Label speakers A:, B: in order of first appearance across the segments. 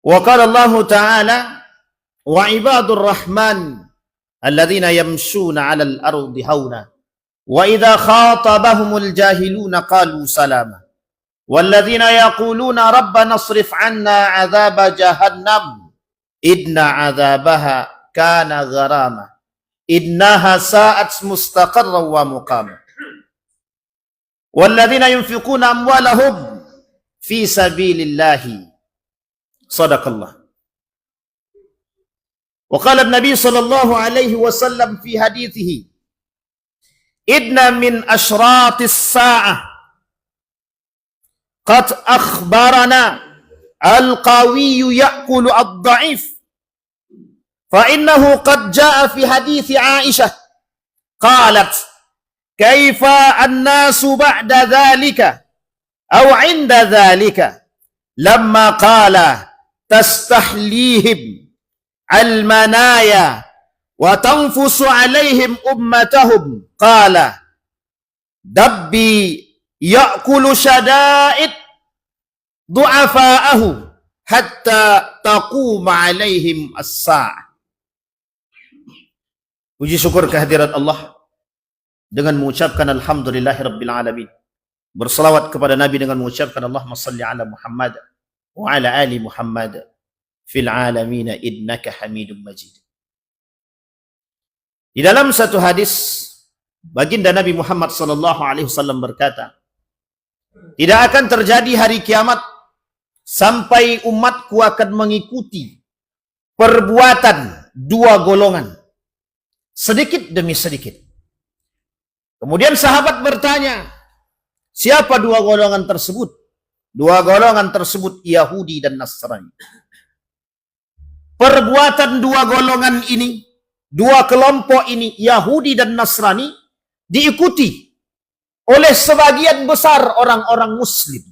A: Wa qala Allah Ta'ala wa ibadur rahman alladhina yamshuna 'alal ardi hauna wa idza khatabahumul jahiluna qalu salama والذين يقولون ربنا اصرف عنا عذاب جهنم إن عذابها كان غراما إنها ساءت مستقرا ومقاما والذين ينفقون أموالهم في سبيل الله صدق الله. وقال النبي صلى الله عليه وسلم في حديثه إن من أشراط الساعة قد أخبرنا القوي يأكل الضعيف فإنه قد جاء في حديث عائشة قالت كيف الناس بعد ذلك أو عند ذلك لما قال تستحليهم المنايا وتنفس عليهم أمتهم قال دبي يأكل شدائد ضعفاءه حتى تقوم عليهم الساعة. Puji syukur kehadirat Allah dengan mengucapkan alhamdulillahirabbil alamin. Berselawat kepada Nabi dengan mengucapkan Allahumma salli ala Muhammad wa ala ali Muhammad fil alamin innaka Hamidum Majid. Di dalam satu hadis baginda Nabi Muhammad sallallahu alaihi wasallam berkata, tidak akan terjadi hari kiamat sampai umatku akan mengikuti perbuatan dua golongan sedikit demi sedikit. Kemudian sahabat bertanya, siapa dua golongan tersebut? Dua golongan tersebut Yahudi dan Nasrani. Perbuatan dua golongan ini, dua kelompok ini, Yahudi dan Nasrani, diikuti oleh sebagian besar orang-orang muslim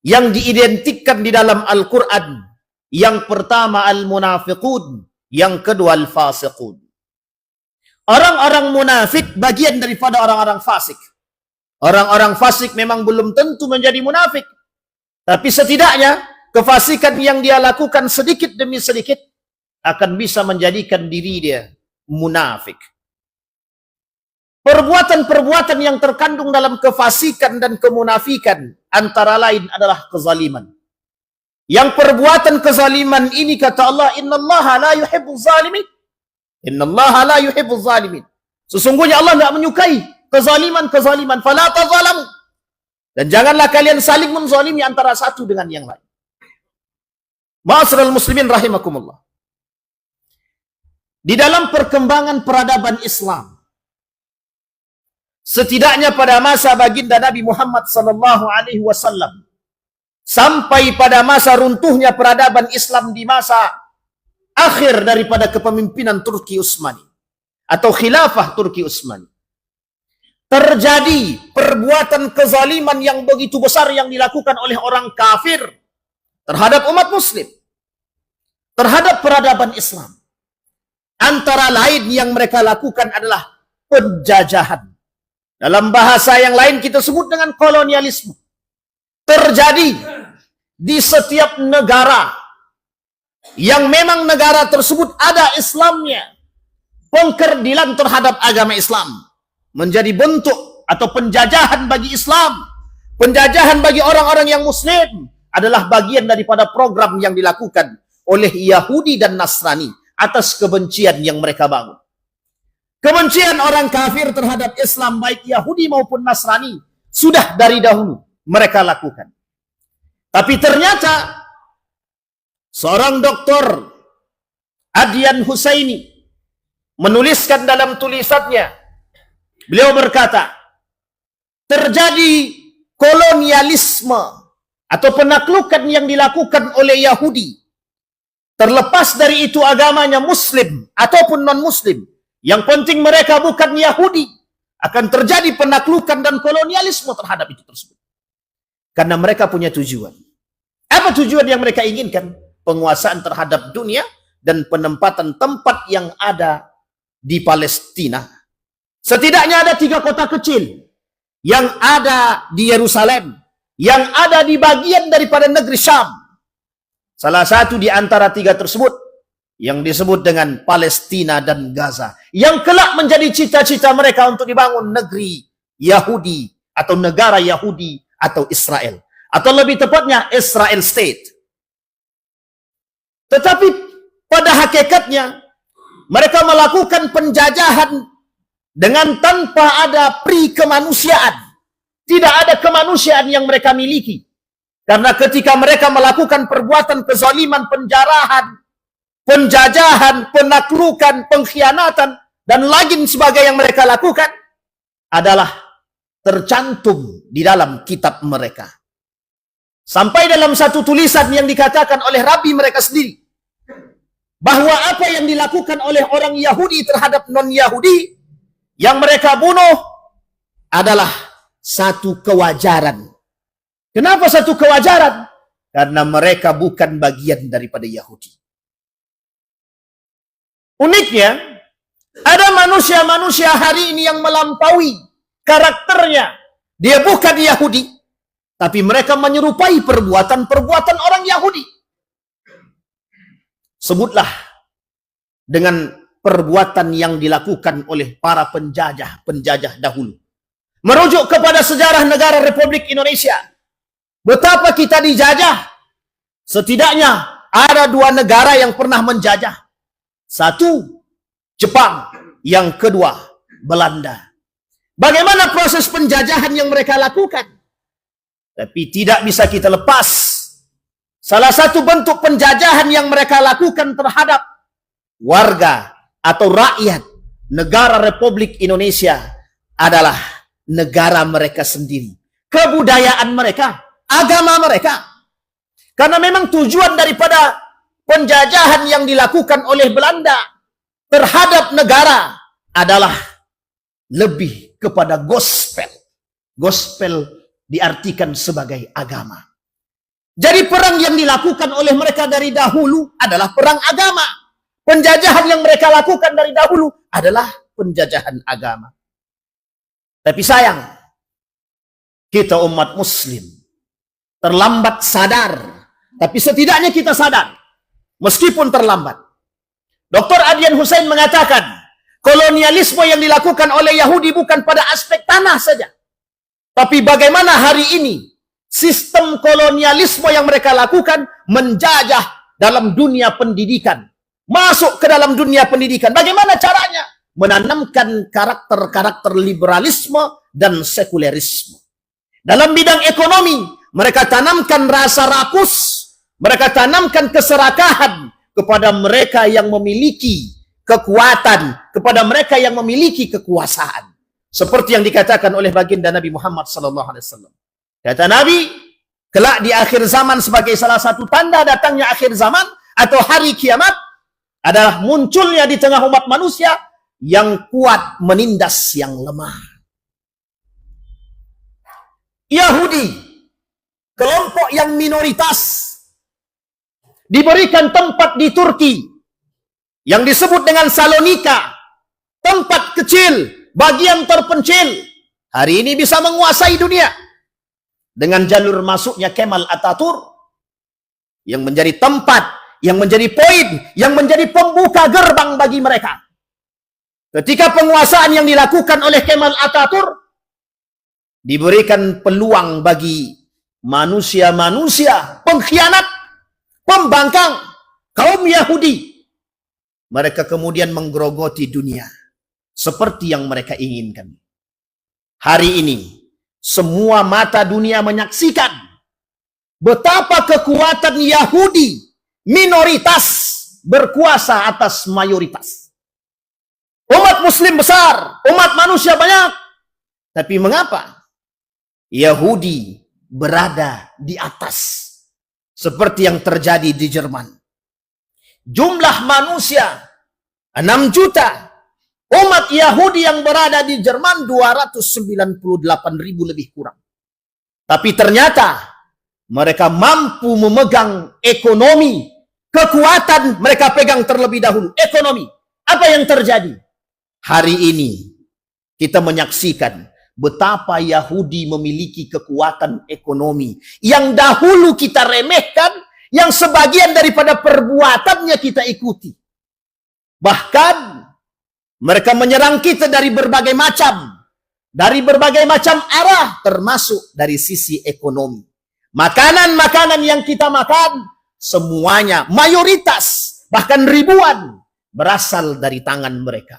A: yang diidentikan di dalam Al-Quran. Yang pertama al-munafiqun, yang kedua al-fasiqun. Orang-orang munafik bagian daripada orang-orang fasik. Orang-orang fasik memang belum tentu menjadi munafik, tapi setidaknya kefasikan yang dia lakukan sedikit demi sedikit akan bisa menjadikan diri dia munafik. Perbuatan-perbuatan yang terkandung dalam kefasikan dan kemunafikan antara lain adalah kezaliman. Yang perbuatan kezaliman ini kata Allah, innallaha la yuhibbuz zalimin. Innallaha la yuhibbuz zalimin. Sesungguhnya Allah enggak menyukai kezaliman-kezaliman. Fala tazalamu. Dan janganlah kalian saling menzalimi antara satu dengan yang lain. Ma'asyiral muslimin rahimakumullah. Di dalam perkembangan peradaban Islam, setidaknya pada masa baginda Nabi Muhammad sallallahu alaihi wasallam sampai pada masa runtuhnya peradaban Islam di masa akhir daripada kepemimpinan Turki Utsmani atau khilafah Turki Utsmani, terjadi perbuatan kezaliman yang begitu besar yang dilakukan oleh orang kafir terhadap umat muslim, terhadap peradaban Islam. Antara lain yang mereka lakukan adalah penjajahan. Dalam bahasa yang lain kita sebut dengan kolonialisme. Terjadi di setiap negara yang memang negara tersebut ada Islamnya. Pengkerdilan terhadap agama Islam menjadi bentuk atau penjajahan bagi Islam. Penjajahan bagi orang-orang yang muslim adalah bagian daripada program yang dilakukan oleh Yahudi dan Nasrani atas kebencian yang mereka bangun. Kebencian orang kafir terhadap Islam, baik Yahudi maupun Nasrani, sudah dari dahulu mereka lakukan. Tapi ternyata seorang doktor Adyan Husaini menuliskan dalam tulisannya, beliau berkata, terjadi kolonialisme atau penaklukan yang dilakukan oleh Yahudi. Terlepas dari itu agamanya Muslim ataupun non-Muslim, yang penting mereka bukan Yahudi, akan terjadi penaklukan dan kolonialisme terhadap itu tersebut. Karena mereka punya tujuan. Apa tujuan yang mereka inginkan? Penguasaan terhadap dunia dan penempatan tempat yang ada di Palestina. Setidaknya ada 3 kota kecil yang ada di Yerusalem, yang ada di bagian daripada negeri Syam. Salah satu di antara tiga tersebut yang disebut dengan Palestina dan Gaza, yang kelak menjadi cita-cita mereka untuk dibangun negeri Yahudi atau negara Yahudi atau Israel, atau lebih tepatnya Israel State. Tetapi pada hakikatnya mereka melakukan penjajahan dengan tanpa ada kemanusiaan. Tidak ada kemanusiaan yang mereka miliki. Karena ketika mereka melakukan perbuatan kezaliman, penjarahan, penjajahan, penaklukan, pengkhianatan, dan lain sebagainya yang mereka lakukan adalah tercantum di dalam kitab mereka. Sampai dalam satu tulisan yang dikatakan oleh rabi mereka sendiri, bahwa apa yang dilakukan oleh orang Yahudi terhadap non-Yahudi yang mereka bunuh adalah satu kewajaran. Kenapa satu kewajaran? Karena mereka bukan bagian daripada Yahudi. Uniknya, ada manusia-manusia hari ini yang melampaui karakternya. Dia bukan Yahudi, tapi mereka menyerupai perbuatan-perbuatan orang Yahudi. Sebutlah dengan perbuatan yang dilakukan oleh para penjajah dahulu. Merujuk kepada sejarah negara Republik Indonesia. Betapa kita dijajah. Setidaknya ada dua negara yang pernah menjajah. Satu, Jepang. Yang kedua, Belanda. Bagaimana proses penjajahan yang mereka lakukan? Tapi tidak bisa kita lepas. Salah satu bentuk penjajahan yang mereka lakukan terhadap warga atau rakyat negara Republik Indonesia adalah negara mereka sendiri. Kebudayaan mereka, agama mereka. Karena memang tujuan daripada penjajahan yang dilakukan oleh Belanda terhadap negara adalah lebih kepada gospel. Gospel diartikan sebagai agama. Jadi perang yang dilakukan oleh mereka dari dahulu adalah perang agama. Penjajahan yang mereka lakukan dari dahulu adalah penjajahan agama. Tapi sayang, kita umat muslim terlambat sadar. Tapi setidaknya kita sadar, meskipun terlambat. Dr. Adian Hussein mengatakan, kolonialisme yang dilakukan oleh Yahudi bukan pada aspek tanah saja. Tapi bagaimana hari ini sistem kolonialisme yang mereka lakukan menjajah dalam dunia pendidikan. Masuk ke dalam dunia pendidikan. Bagaimana caranya? Menanamkan karakter-karakter liberalisme dan sekulerisme. Dalam bidang ekonomi, mereka tanamkan rasa rakus, mereka tanamkan keserakahan kepada mereka yang memiliki kekuatan, kepada mereka yang memiliki kekuasaan. Seperti yang dikatakan oleh baginda Nabi Muhammad SAW. Kata Nabi, kelak di akhir zaman sebagai salah satu tanda datangnya akhir zaman atau hari kiamat adalah munculnya di tengah umat manusia yang kuat menindas yang lemah. Yahudi, kelompok yang minoritas, diberikan tempat di Turki yang disebut dengan Salonika, tempat kecil, bagian terpencil, hari ini bisa menguasai dunia dengan jalur masuknya Kemal Atatürk yang menjadi tempat, yang menjadi poin, yang menjadi pembuka gerbang bagi mereka. Ketika penguasaan yang dilakukan oleh Kemal Atatürk, diberikan peluang bagi manusia-manusia pengkhianat, pembangkang, kaum Yahudi. Mereka kemudian menggerogoti dunia seperti yang mereka inginkan. Hari ini, semua mata dunia menyaksikan betapa kekuatan Yahudi minoritas berkuasa atas mayoritas. Umat muslim besar, umat manusia banyak. Tapi mengapa Yahudi berada di atas? Seperti yang terjadi di Jerman. Jumlah manusia 6 juta. Umat Yahudi yang berada di Jerman 298.000 lebih kurang. Tapi ternyata mereka mampu memegang ekonomi. Kekuatan mereka pegang terlebih dahulu. Ekonomi. Apa yang terjadi? Hari ini kita menyaksikan betapa Yahudi memiliki kekuatan ekonomi yang dahulu kita remehkan, yang sebagian daripada perbuatannya kita ikuti. Bahkan mereka menyerang kita dari berbagai macam arah, termasuk dari sisi ekonomi. Makanan-makanan yang kita makan, semuanya, mayoritas, bahkan ribuan, berasal dari tangan mereka.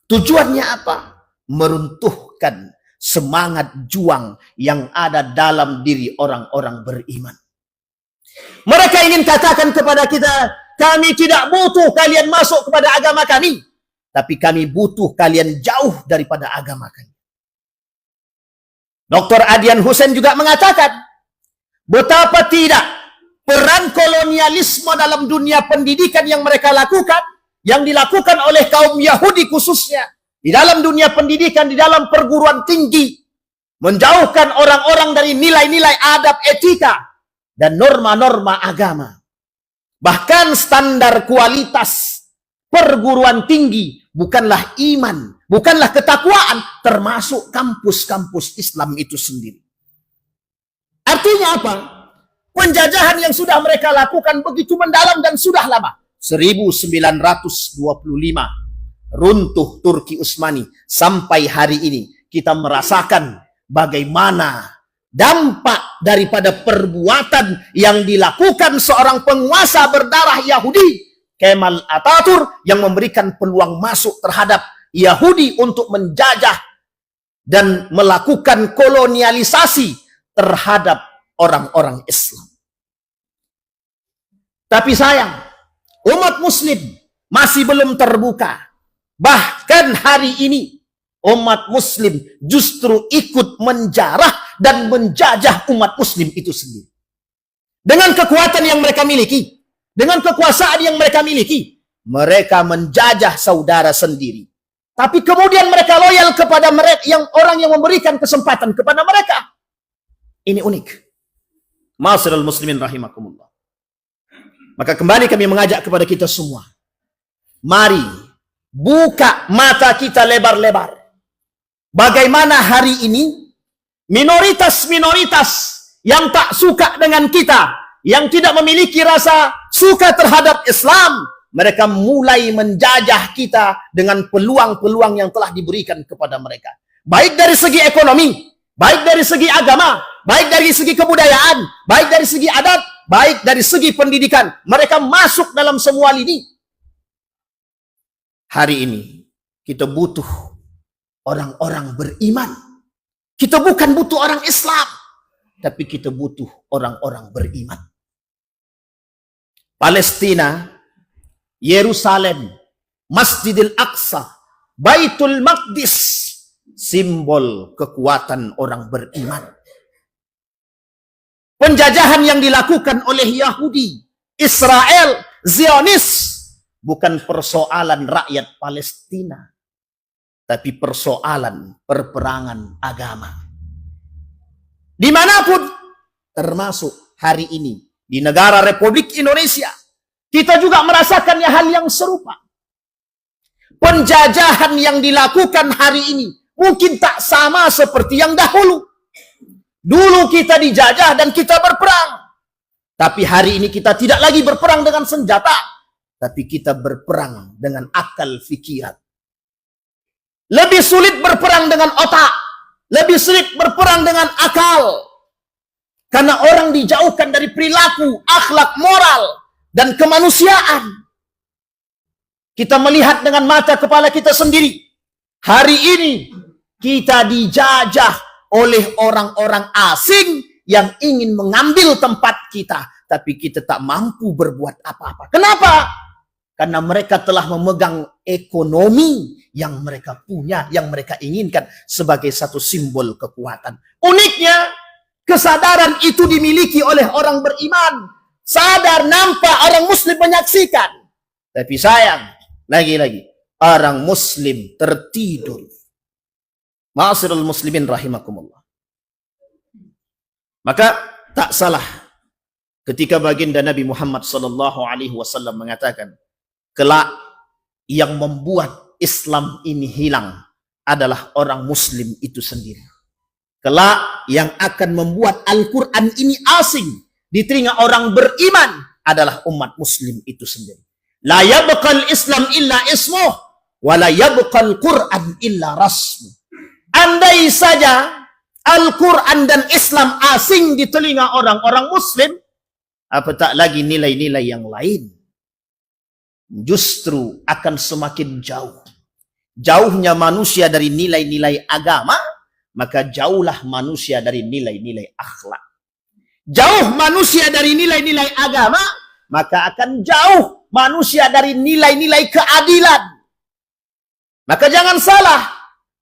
A: Tujuannya apa? Meruntuhkan semangat juang yang ada dalam diri orang-orang beriman. Mereka ingin katakan kepada kita, kami tidak butuh kalian masuk kepada agama kami, tapi kami butuh kalian jauh daripada agama kami. Dr. Adian Hussein juga mengatakan, betapa tidak peran kolonialisme dalam dunia pendidikan yang mereka lakukan, yang dilakukan oleh kaum Yahudi khususnya, di dalam dunia pendidikan, di dalam perguruan tinggi, menjauhkan orang-orang dari nilai-nilai adab etika dan norma-norma agama. Bahkan standar kualitas perguruan tinggi bukanlah iman, bukanlah ketakwaan, termasuk kampus-kampus Islam itu sendiri. Artinya apa? Penjajahan yang sudah mereka lakukan begitu mendalam dan sudah lama. 1925 runtuh Turki Utsmani, sampai hari ini kita merasakan bagaimana dampak daripada perbuatan yang dilakukan seorang penguasa berdarah Yahudi, Kemal Atatürk, yang memberikan peluang masuk terhadap Yahudi untuk menjajah dan melakukan kolonialisasi terhadap orang-orang Islam. Tapi sayang, umat muslim masih belum terbuka. Bahkan hari ini umat muslim justru ikut menjarah dan menjajah umat muslim itu sendiri. Dengan kekuatan yang mereka miliki, dengan kekuasaan yang mereka miliki, mereka menjajah saudara sendiri. Tapi kemudian mereka loyal kepada mereka, yang orang yang memberikan kesempatan kepada mereka. Ini unik. Ma'asyiral muslimin rahimakumullah. Maka kembali kami mengajak kepada kita semua. Mari buka mata kita lebar-lebar. Bagaimana hari ini minoritas-minoritas yang tak suka dengan kita, yang tidak memiliki rasa suka terhadap Islam, mereka mulai menjajah kita dengan peluang-peluang yang telah diberikan kepada mereka. Baik dari segi ekonomi, baik dari segi agama, baik dari segi kebudayaan, baik dari segi adat, baik dari segi pendidikan. Mereka masuk dalam semua lini. Hari ini kita butuh orang-orang beriman. Kita bukan butuh orang Islam, tapi kita butuh orang-orang beriman. Palestina, Yerusalem, Masjidil Aqsa, Baitul Maqdis, simbol kekuatan orang beriman. Penjajahan yang dilakukan oleh Yahudi, Israel, Zionis, bukan persoalan rakyat Palestina, tapi persoalan perperangan agama. Dimanapun, termasuk hari ini di negara Republik Indonesia, kita juga merasakan hal yang serupa. Penjajahan yang dilakukan hari ini mungkin tak sama seperti yang dahulu. Dulu kita dijajah dan kita berperang. Tapi hari ini kita tidak lagi berperang dengan senjata, tapi kita berperang dengan akal fikiran. Lebih sulit berperang dengan otak, lebih sulit berperang dengan akal. Karena orang dijauhkan dari perilaku, akhlak, moral, dan kemanusiaan. Kita melihat dengan mata kepala kita sendiri. Hari ini kita dijajah oleh orang-orang asing yang ingin mengambil tempat kita, tapi kita tak mampu berbuat apa-apa. Kenapa? Karena mereka telah memegang ekonomi yang mereka punya, yang mereka inginkan sebagai satu simbol kekuatan. Uniknya, kesadaran itu dimiliki oleh orang beriman. Sadar, nampak, orang muslim menyaksikan. Tapi sayang, lagi-lagi, orang muslim tertidur. Ma'asyiral muslimin rahimakumullah. Maka tak salah ketika baginda Nabi Muhammad SAW mengatakan, kelak yang membuat Islam ini hilang adalah orang muslim itu sendiri. Kelak yang akan membuat Al-Quran ini asing di telinga orang beriman adalah umat muslim itu sendiri. La yabqal Islam illa ismuh, wa la yabqal Quran illa rasmuh. Andai saja Al-Quran dan Islam asing di telinga orang-orang muslim, apatah lagi nilai-nilai yang lain, justru akan semakin jauh. Jauhnya manusia dari nilai-nilai agama, maka jauhlah manusia dari nilai-nilai akhlak. Jauh manusia dari nilai-nilai agama, maka akan jauh manusia dari nilai-nilai keadilan. Maka jangan salah,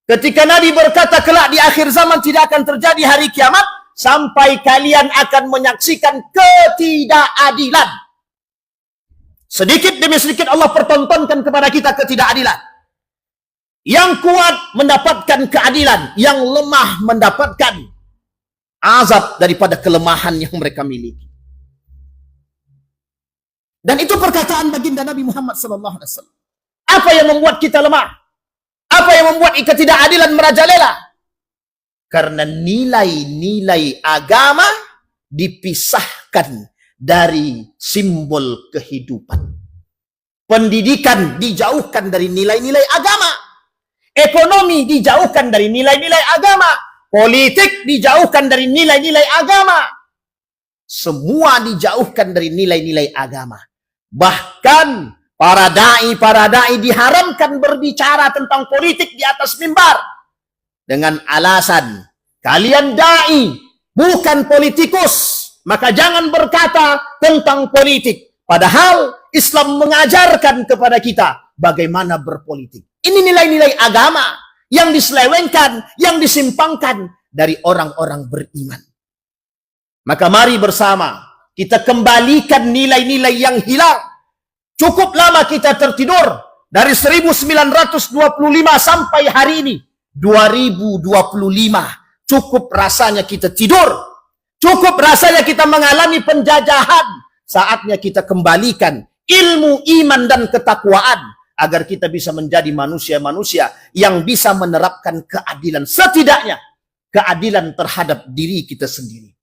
A: ketika Nabi berkata kelak di akhir zaman tidak akan terjadi hari kiamat, sampai kalian akan menyaksikan ketidakadilan. Sedikit demi sedikit Allah pertontonkan kepada kita ketidakadilan. Yang kuat mendapatkan keadilan, yang lemah mendapatkan azab daripada kelemahan yang mereka miliki. Dan itu perkataan baginda Nabi Muhammad sallallahu alaihi wasallam. Apa yang membuat kita lemah? Apa yang membuat ketidakadilan merajalela? Karena nilai-nilai agama dipisahkan dari simbol kehidupan. Pendidikan dijauhkan dari nilai-nilai agama. Ekonomi dijauhkan dari nilai-nilai agama. Politik dijauhkan dari nilai-nilai agama. Semua dijauhkan dari nilai-nilai agama. Bahkan para dai diharamkan berbicara tentang politik di atas mimbar dengan alasan kalian dai bukan politikus, maka jangan berkata tentang politik. Padahal Islam mengajarkan kepada kita bagaimana berpolitik. Ini nilai-nilai agama yang diselewengkan, yang disimpangkan dari orang-orang beriman. Maka mari bersama kita kembalikan nilai-nilai yang hilang. Cukup lama kita tertidur. Dari 1925 sampai hari ini 2025. Cukup rasanya kita tidur. Cukup rasanya kita mengalami penjajahan. Saatnya kita kembalikan ilmu, iman, dan ketakwaan agar kita bisa menjadi manusia-manusia yang bisa menerapkan keadilan. Setidaknya keadilan terhadap diri kita sendiri.